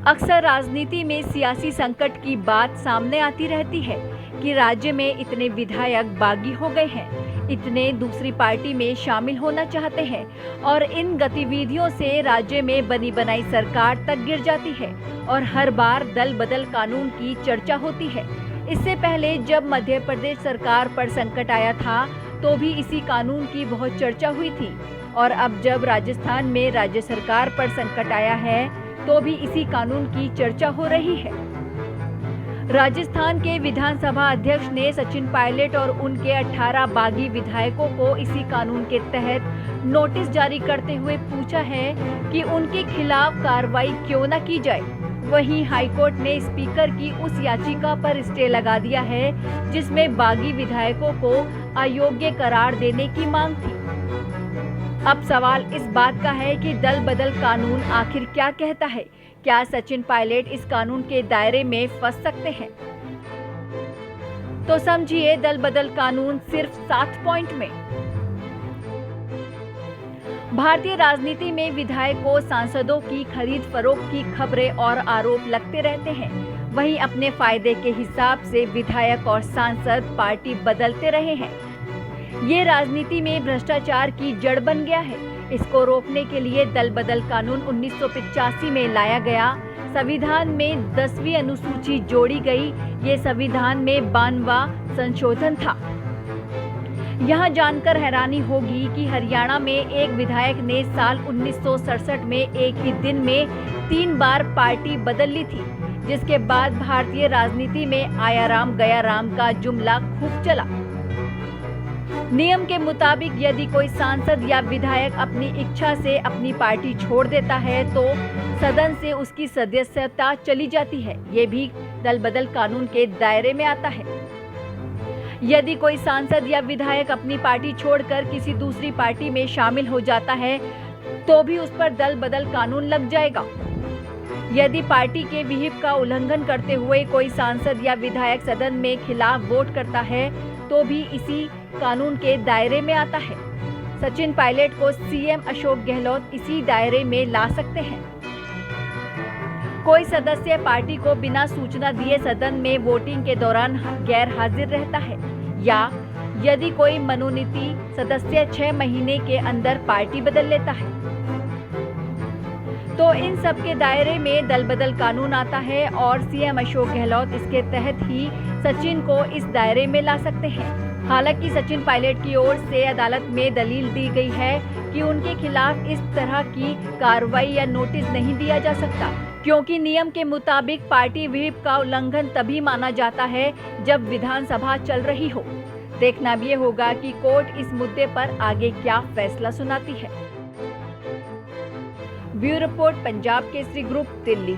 अक्सर राजनीति में सियासी संकट की बात सामने आती रहती है कि राज्य में इतने विधायक बागी हो गए हैं, इतने दूसरी पार्टी में शामिल होना चाहते हैं और इन गतिविधियों से राज्य में बनी बनाई सरकार तक गिर जाती है और हर बार दल बदल कानून की चर्चा होती है। इससे पहले जब मध्य प्रदेश सरकार पर संकट आया था तो भी इसी कानून की बहुत चर्चा हुई थी और अब जब राजस्थान में राज्य सरकार पर संकट आया है तो भी इसी कानून की चर्चा हो रही है। राजस्थान के विधानसभा अध्यक्ष ने सचिन पायलट और उनके 18 बागी विधायकों को इसी कानून के तहत नोटिस जारी करते हुए पूछा है कि उनके खिलाफ कार्रवाई क्यों न की जाए। वहीं हाईकोर्ट ने स्पीकर की उस याचिका पर स्टे लगा दिया है जिसमें बागी विधायकों को अयोग्य करार देने की मांग थी। अब सवाल इस बात का है कि दल बदल कानून आखिर क्या कहता है। क्या सचिन पायलट इस कानून के दायरे में फंस सकते हैं? तो समझिए दल बदल कानून सिर्फ 7 पॉइंट में। भारतीय राजनीति में विधायकों सांसदों की खरीद फरोख्त की खबरें और आरोप लगते रहते हैं। वहीं अपने फायदे के हिसाब से विधायक और सांसद पार्टी बदलते रहे हैं। ये राजनीति में भ्रष्टाचार की जड़ बन गया है। इसको रोकने के लिए दल बदल कानून 1985 में लाया गया। संविधान में 10वीं अनुसूची जोड़ी गई। ये संविधान में 92वां संशोधन था। यहाँ जानकर हैरानी होगी कि हरियाणा में एक विधायक ने साल 1967 में एक ही दिन में 3 बार पार्टी बदल ली थी, जिसके बाद भारतीय राजनीति में आया राम गया राम का जुमला खूब चला। नियम के मुताबिक यदि कोई सांसद या विधायक अपनी इच्छा से अपनी पार्टी छोड़ देता है तो सदन से उसकी सदस्यता चली जाती है। ये भी दल बदल कानून के दायरे में आता है। यदि कोई सांसद या विधायक अपनी पार्टी छोड़कर किसी दूसरी पार्टी में शामिल हो जाता है तो भी उस पर दल बदल कानून लग जाएगा। यदि पार्टी के विहिप का उल्लंघन करते हुए कोई सांसद या विधायक सदन में खिलाफ वोट करता है तो भी इसी कानून के दायरे में आता है। सचिन पायलट को सीएम अशोक गहलोत इसी दायरे में ला सकते हैं। कोई सदस्य पार्टी को बिना सूचना दिए सदन में वोटिंग के दौरान गैर हाजिर रहता है या यदि कोई मनोनीत सदस्य 6 महीने के अंदर पार्टी बदल लेता है तो इन सब के दायरे में दल बदल कानून आता है और सीएम अशोक गहलोत इसके तहत ही सचिन को इस दायरे में ला सकते हैं। हालांकि सचिन पायलट की ओर से अदालत में दलील दी गई है कि उनके खिलाफ इस तरह की कार्रवाई या नोटिस नहीं दिया जा सकता, क्योंकि नियम के मुताबिक पार्टी व्हिप का उल्लंघन तभी माना जाता है जब विधानसभा चल रही हो। देखना भी ये होगा कि कोर्ट इस मुद्दे पर आगे क्या फैसला सुनाती है। Bureau report, Punjab Kesari group, Delhi.